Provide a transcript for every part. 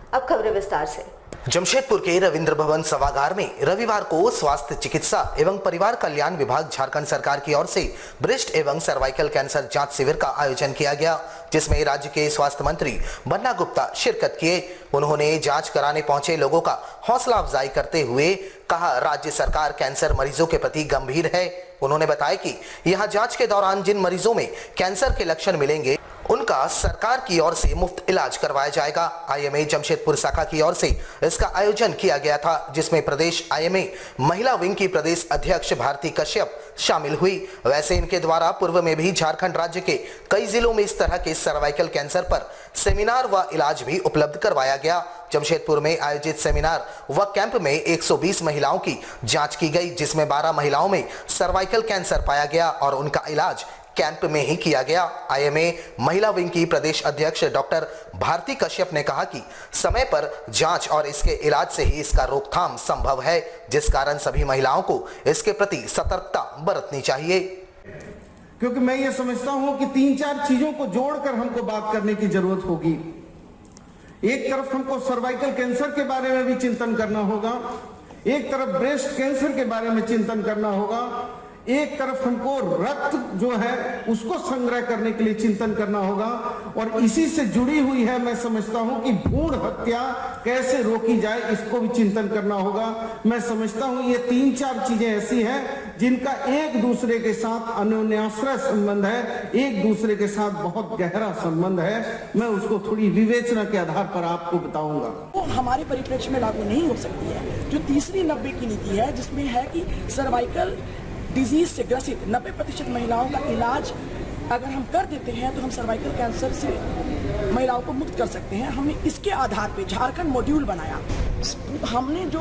अब खबरें विस्तार से। जमशेदपुर के रविंद्र भवन सभागार में रविवार को स्वास्थ्य चिकित्सा एवं परिवार कल्याण विभाग झारखंड सरकार की ओर से ब्रेस्ट एवं सर्वाइकल कैंसर जांच शिविर का आयोजन किया गया, जिसमें राज्य के स्वास्थ्य मंत्री बन्ना गुप्ता शिरकत किए। उन्होंने जांच कराने पहुंचे लोगों का हौसला अफजाई करते हुए कहा, राज्य सरकार कैंसर मरीजों के प्रति गंभीर है। उन्होंने बताया कि यहां जांच के दौरान जिन मरीजों में कैंसर के लक्षण मिलेंगे उनका सरकार की ओर से मुफ्त इलाज करवाया जाएगा। आईएमए जमशेदपुर शाखा की ओर से इसका आयोजन किया गया था, जिसमें प्रदेश आईएमए महिला विंग की प्रदेश अध्यक्ष भारती कश्यप शामिल हुई। वैसे इनके द्वारा पूर्व में भी झारखंड राज्य के कई जिलों में इस तरह के सर्वाइकल कैंसर पर सेमिनार व इलाज भी उपलब्ध करवाया गया। जमशेदपुर में आयोजित सेमिनार व कैंप में 120 महिलाओं की जांच की गई, जिसमें 12 महिलाओं में सर्वाइकल कैंसर पाया गया और उनका इलाज कैंप में ही किया गया। आईएमए महिला विंग की प्रदेश अध्यक्ष डॉक्टर भारती कश्यप ने कहा कि समय पर जांच और इसके इलाज से ही इसका रोकथाम संभव है, जिस कारण सभी महिलाओं को इसके प्रति सतर्कता बरतनी चाहिए। क्योंकि मैं ये समझता हूं कि 3-4 चीजों को जोड़कर हमको बात करने की जरूरत होगी। एक तरफ हमको सर्वाइकल कैंसर के बारे में भी चिंतन करना होगा, एक तरफ ब्रेस्ट कैंसर के बारे में चिंतन करना होगा, एक तरफ हमको रक्त जो है उसको संग्रह करने के लिए चिंतन करना होगा, और इसी से जुड़ी हुई है मैं समझता हूं कि भ्रूण हत्या कैसे रोकी जाए, इसको भी चिंतन करना होगा। मैं समझता हूं ये 3-4 चीजें ऐसी हैं जिनका एक दूसरे के साथ अन्योन्याश्रय संबंध है, एक दूसरे के साथ बहुत गहरा संबंध है। मैं उसको थोड़ी विवेचना के आधार पर आपको बताऊंगा। वो हमारे परिप्रेक्ष्य में लागू नहीं हो सकती है। जो तीसरी 90 की नीति है, जिसमें है कि सर्वाइकल डिजीज से ग्रसित 90% महिलाओं का इलाज अगर हम कर देते हैं तो हम सर्वाइकल कैंसर से महिलाओं को मुक्त कर सकते हैं। हमने इसके आधार पे झारखंड मॉड्यूल बनाया। हमने जो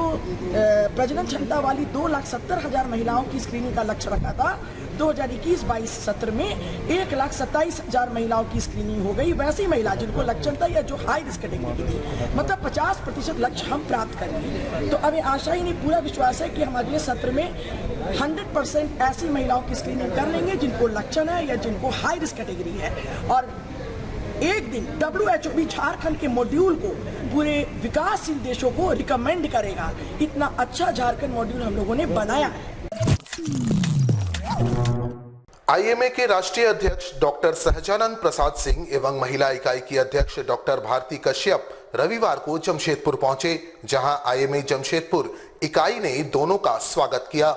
प्रजनन क्षमता वाली 2,70,000 महिलाओं की स्क्रीनिंग का लक्ष्य रखा था, 2021-22 सत्र में 1,27,000 महिलाओं की स्क्रीनिंग हो गई। वैसी महिला जिनको लक्षण था या जो हाई रिस्क कैटेगरी की थी, मतलब 50% लक्ष्य हम प्राप्त करेंगे। तो हमें आशा ही नहीं, पूरा विश्वास है कि हम अगले सत्र में 100% ऐसी महिलाओं की स्क्रीनिंग कर लेंगे जिनको लक्षण है या जिनको हाई रिस्क कैटेगरी है। और एक दिन WHO भी झारखंड के मॉड्यूल को पूरे विकासशील देशों को रिकमेंड करेगा। इतना अच्छा झारखंड मॉड्यूल हम लोगों ने बनाया है। आईएमए के राष्ट्रीय अध्यक्ष डॉक्टर सहजानंद प्रसाद सिंह एवं महिला इकाई की अध्यक्ष डॉक्टर भारती कश्यप रविवार को जमशेदपुर पहुंचे, जहां आईएमए जमशेदपुर इकाई ने दोनों का स्वागत किया।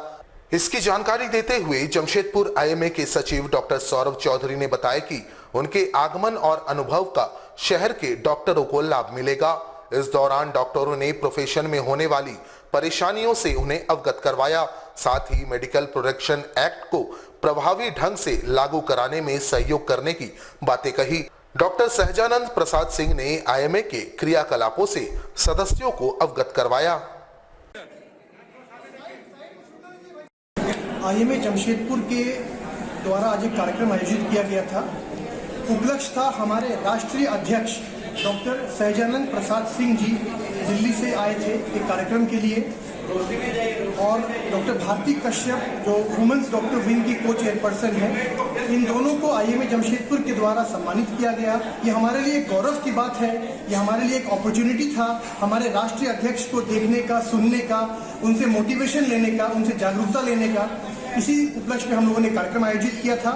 इसकी जानकारी देते हुए जमशेदपुर आईएमए के सचिव डॉक्टर सौरभ चौधरी ने बताया कि उनके आगमन और अनुभव का शहर के डॉक्टरों को लाभ मिलेगा। इस दौरान डॉक्टरों ने प्रोफेशन में होने वाली परेशानियों से उन्हें अवगत करवाया, साथ ही मेडिकल प्रोटेक्शन एक्ट को प्रभावी ढंग से लागू कराने में सहयोग करने की बातें कही। डॉक्टर सहजानंद प्रसाद सिंह ने आईएमए के क्रियाकलापों से सदस्यों को अवगत करवाया। आईएमए जमशेदपुर के द्वारा आज एक कार्यक्रम आयोजित किया गया था। उपलक्ष्य था हमारे राष्ट्रीय अध्यक्ष डॉक्टर सहजानंद प्रसाद सिंह जी दिल्ली से आए थे एक कार्यक्रम के लिए, और डॉक्टर भारती कश्यप जो वुमेन्स डॉक्टर विंग की को चेयरपर्सन है, इन दोनों को आईएमए जमशेदपुर के द्वारा सम्मानित किया गया। ये हमारे लिए गौरव की बात है, ये हमारे लिए एक अपॉर्चुनिटी था हमारे राष्ट्रीय अध्यक्ष को देखने का, सुनने का, उनसे मोटिवेशन लेने का, उनसे जागरूकता लेने का। इसी उपलक्ष्य में हम लोगों ने कार्यक्रम आयोजित किया था।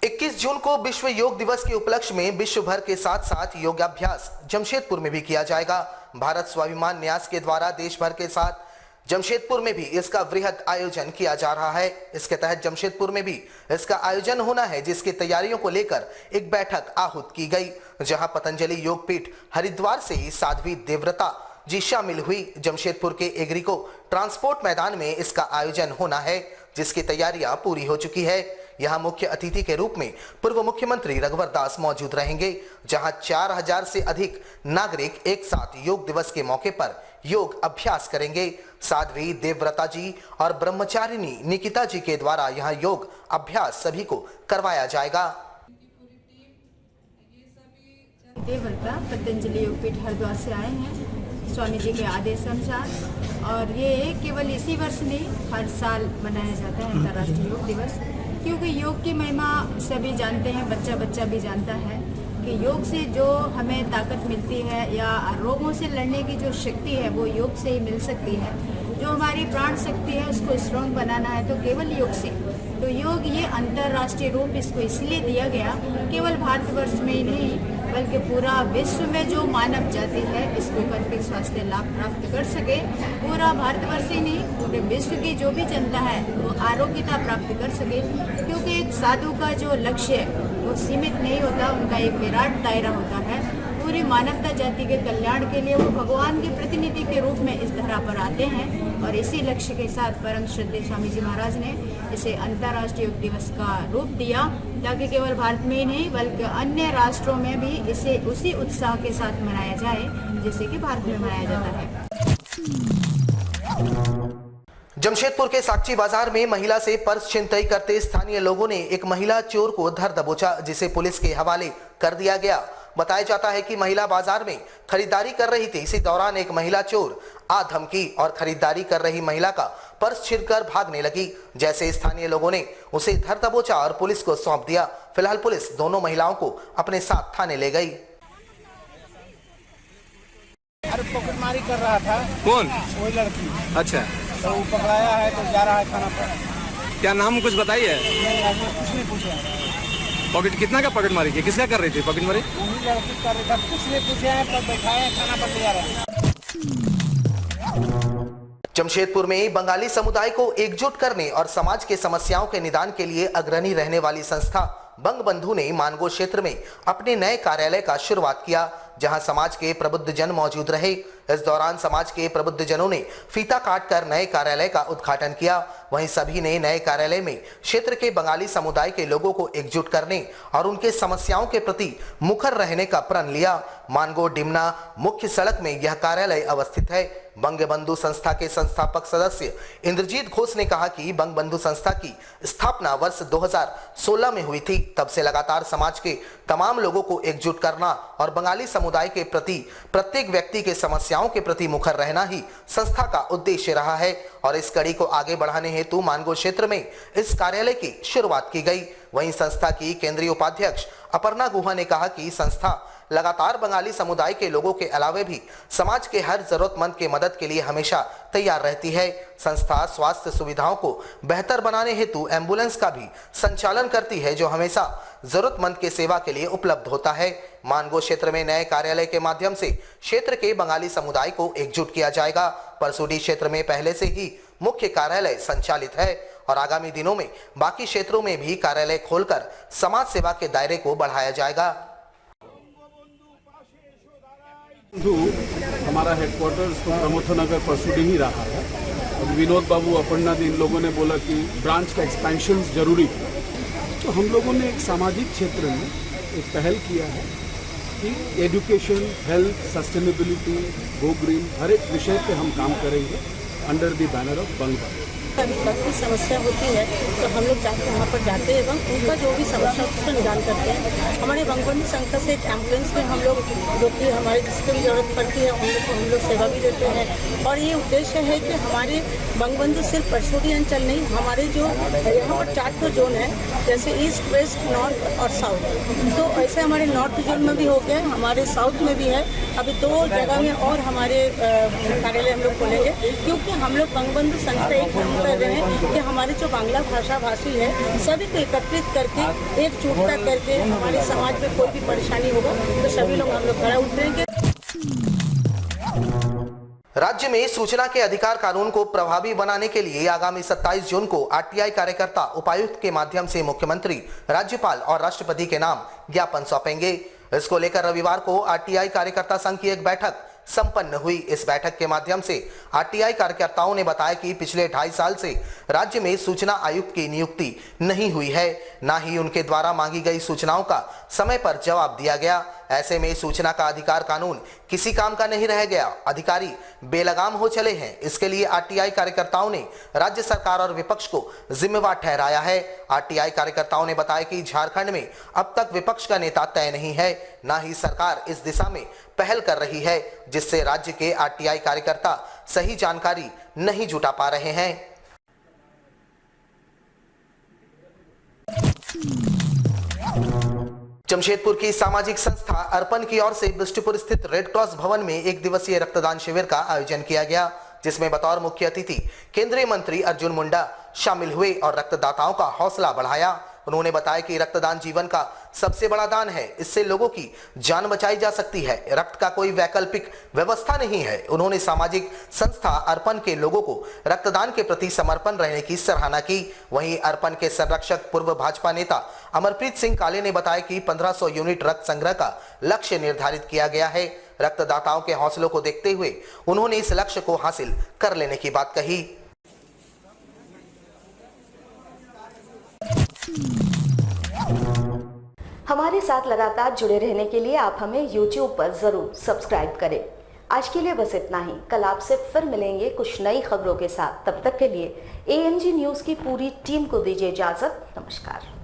21 जून को विश्व योग दिवस के उपलक्ष्य में विश्व भर के साथ साथ योगाभ्यास जमशेदपुर में भी किया जाएगा। भारत स्वाभिमान न्यास के द्वारा देश भर के साथ जमशेदपुर में भी इसका वृहद आयोजन किया जा रहा है। इसके तहत जमशेदपुर में भी इसका आयोजन होना है, जिसकी तैयारियों को लेकर एक बैठक आहूत की गई, जहां पतंजलि योगपीठ हरिद्वार से ही साध्वी देवव्रता जी शामिल हुई। जमशेदपुर के एग्रीको ट्रांसपोर्ट मैदान में इसका आयोजन होना है, जिसकी तैयारियां पूरी हो चुकी है। यहां मुख्य अतिथि के रूप में पूर्व मुख्यमंत्री रघुवर दास मौजूद रहेंगे, जहां 4000 से अधिक नागरिक एक साथ योग दिवस के मौके पर योग अभ्यास करेंगे। साध्वी देवव्रता जी और ब्रह्मचारिणी निकिता जी के द्वारा यहां योग अभ्यास सभी को करवाया जाएगा। देवव्रता पतंजलि योगपीठ हरिद्वार से आए हैं स्वामी जी के आदेश अनुसार, और ये केवल इसी वर्ष नहीं हर साल मनाया जाता है अंतर्राष्ट्रीय योग दिवस। क्योंकि योग की महिमा सभी जानते हैं, बच्चा बच्चा भी जानता है कि योग से जो हमें ताकत मिलती है या रोगों से लड़ने की जो शक्ति है वो योग से ही मिल सकती है। जो हमारी प्राण शक्ति है उसको स्ट्रॉन्ग बनाना है तो केवल योग से। तो योग ये अंतर्राष्ट्रीय रूप इसको इसलिए दिया गया, केवल भारतवर्ष में ही नहीं बल्कि पूरा विश्व में जो मानव जाति है इसको करके स्वास्थ्य लाभ प्राप्त कर सके। पूरा भारतवर्ष ही नहीं, पूरे विश्व की जो भी जनता है वो आरोग्यता प्राप्त कर सके। क्योंकि एक साधु का जो लक्ष्य है वो सीमित नहीं होता, उनका एक विराट दायरा होता है। पूरी मानवता जाति के कल्याण के लिए वो भगवान के प्रतिनिधि के रूप में इस धरा पर आते हैं और इसी लक्ष्य के साथ परम श्रद्धेय स्वामी जी महाराज ने इसे अंतर्राष्ट्रीय योग दिवस का रूप दिया, ताकि केवल भारत में ही नहीं बल्कि अन्य राष्ट्रों में भी इसे उसी उत्साह के साथ मनाया जाए जैसे कि भारत में मनाया जाता है। जमशेदपुर के साक्षी बाजार में महिला से पर्स छिनतई करते स्थानीय लोगों ने एक महिला चोर को धर दबोचा, जिसे पुलिस के हवाले कर दिया गया। बताया जाता है कि महिला बाजार में खरीदारी कर रही थी। इसी दौरान एक महिला चोर आ धमकी और खरीदारी कर रही महिला का पर्स छीनकर भागने लगी। जैसे स्थानीय लोगों ने उसे धर दबोचा और पुलिस को सौंप दिया। फिलहाल पुलिस दोनों महिलाओं को अपने साथ थाने ले गई। अरे पॉकेटमारी कर रहा था। कौन? वही लड़की। अच्छा, तो वो पकड़ाया है तो जा रहा है थाना पर। क्या नाम कुछ बताइए? नहीं, आज मैं कुछ नहीं पूछा। पॉकेट कितना का पॉकेट मारी थी? किसका कर रही थी पॉकेट मारी? वही लड़की कर रहा था, कुछ नहीं पूछे हैं पर बैठाए हैं थाना पर ले जा रहे हैं। जमशेदपुर में बंगाली समुदाय को एकजुट करने और समाज के समस्याओं के निदान के लिए अग्रणी रहने वाली संस्था बंगबंधु ने मानगो क्षेत्र में अपने नए कार्यालय का शुरुआत किया, जहां समाज के प्रबुद्ध जन मौजूद रहे। इस दौरान समाज के प्रबुद्ध जनों ने फीता काटकर नए कार्यालय का उद्घाटन किया। वहीं सभी ने नए कार्यालय में क्षेत्र के बंगाली समुदाय के लोगों को एकजुट करने और उनके समस्याओं के प्रति मुखर रहने का प्रण लिया। मानगो डिमना मुख्य सड़क में यह कार्यालय अवस्थित है। बंगबंधु संस्था के संस्थापक सदस्य इंद्रजीत घोष ने कहा कि बंगबंधु संस्था की स्थापना वर्ष 2016 में हुई थी। तब से लगातार समाज के तमाम लोगों को एकजुट करना और बंगाली समुदाय के प्रति प्रत्येक व्यक्ति के समस्याओं के प्रति मुखर रहना ही संस्था का उद्देश्य रहा है और इस कड़ी को आगे बढ़ाने हेतु मानगो क्षेत्र में इस कार्यालय की शुरुआत की गई। वहीं संस्था की केंद्रीय उपाध्यक्ष अपर्णा गुहा ने कहा कि संस्था लगातार बंगाली समुदाय के लोगों के अलावे भी समाज के हर जरूरतमंद के मदद के लिए हमेशा तैयार रहती है। संस्था स्वास्थ्य सुविधाओं को बेहतर बनाने हेतु एम्बुलेंस का भी संचालन करती है, जो हमेशा जरूरतमंद के सेवा के लिए उपलब्ध होता है। मानगो क्षेत्र में नए कार्यालय के माध्यम से क्षेत्र के बंगाली समुदाय को एकजुट किया जाएगा। परसूडी क्षेत्र में पहले से ही मुख्य कार्यालय संचालित है और आगामी दिनों में बाकी क्षेत्रों में भी कार्यालय खोलकर समाज सेवा के दायरे को बढ़ाया जाएगा। हमारा हेडक्वार्टर प्रमोथ नगर परसूडी ही रहा है और विनोद बाबू अपर्णा इन लोगों ने बोला कि ब्रांच का एक्सपेंशन जरूरी है, तो हम लोगों ने एक सामाजिक क्षेत्र में एक पहल किया है कि education, health, sustainability, go green हर एक विषय पे हम काम करेंगे under the banner of Bangabandhu. कोई समस्या होती है तो हम लोग वहाँ पर जाते हैं एवं उनका जो भी समस्या उसका निदान करते हैं। हमारे बंगबंधु संस्था से एक एम्बुलेंस में हम लोग जो कि हमारे जिसकी भी जरूरत पड़ती है उन लोग को हम लोग सेवा भी देते हैं और ये उद्देश्य है कि हमारे बंगबंधु सिर्फ परसूडी अंचल नहीं, हमारे जो यहाँ पर 4 जोन है जैसे ईस्ट, वेस्ट, नॉर्थ और साउथ, तो ऐसे हमारे नॉर्थ जोन में भी हो गया, हमारे साउथ में भी है। अभी 2 जगह में और हमारे कार्यालय हम लोग खोलेंगे, क्योंकि हम लोग बंगबंधु संस्था एक कर रहे हैं कि हमारे जो बांग्ला भाषा भाषी है सभी को एकत्रित करके एकजुटता करके हमारे समाज में कोई भी परेशानी होगा तो सभी लोग हम लोग खड़ा उतरेंगे। राज्य में सूचना के अधिकार कानून को प्रभावी बनाने के लिए आगामी 27 जून को आरटीआई कार्यकर्ता उपायुक्त के माध्यम से मुख्यमंत्री, राज्यपाल और राष्ट्रपति के नाम ज्ञापन सौंपेंगे। इसको लेकर रविवार को आरटीआई कार्यकर्ता संघ की एक बैठक संपन्न हुई। इस बैठक के माध्यम से आरटीआई कार्यकर्ताओं ने बताया कि पिछले 2.5 साल से राज्य में सूचना आयुक्त की नियुक्ति नहीं हुई है, ना ही उनके द्वारा मांगी गई सूचनाओं का समय पर जवाब दिया गया। ऐसे में सूचना का अधिकार कानून किसी काम का नहीं रह गया, अधिकारी बेलगाम हो चले हैं। इसके लिए आरटीआई कार्यकर्ताओं ने राज्य सरकार और विपक्ष को जिम्मेवार ठहराया है। आरटीआई कार्यकर्ताओं ने बताया कि झारखंड में अब तक विपक्ष का नेता तय नहीं है, ना ही सरकार इस दिशा में पहल कर रही है, जिससे राज्य के आरटीआई कार्यकर्ता सही जानकारी नहीं जुटा पा रहे हैं। जमशेदपुर की सामाजिक संस्था अर्पण की ओर से बिष्टुपुर स्थित रेड क्रॉस भवन में एक दिवसीय रक्तदान शिविर का आयोजन किया गया, जिसमें बतौर मुख्य अतिथि केंद्रीय मंत्री अर्जुन मुंडा शामिल हुए और रक्तदाताओं का हौसला बढ़ाया। उन्होंने बताया कि रक्तदान जीवन का सबसे बड़ा दान है, इससे लोगों की जान बचाई जा सकती है। रक्त का कोई वैकल्पिक व्यवस्था नहीं है। उन्होंने सामाजिक संस्था अर्पण के लोगों को रक्तदान के प्रति समर्पण रहने की सराहना की। वहीं अर्पण के संरक्षक पूर्व भाजपा नेता अमरप्रीत सिंह काले ने बताया कि 1500 यूनिट रक्त संग्रह का लक्ष्य निर्धारित किया गया है। रक्तदाताओं के हौसलों को देखते हुए उन्होंने इस लक्ष्य को हासिल कर लेने की बात कही। हमारे साथ लगातार जुड़े रहने के लिए आप हमें YouTube पर जरूर सब्सक्राइब करें। आज के लिए बस इतना ही। कल आपसे फिर मिलेंगे कुछ नई खबरों के साथ। तब तक के लिए AMG न्यूज़ की पूरी टीम को दीजिए इजाजत। नमस्कार।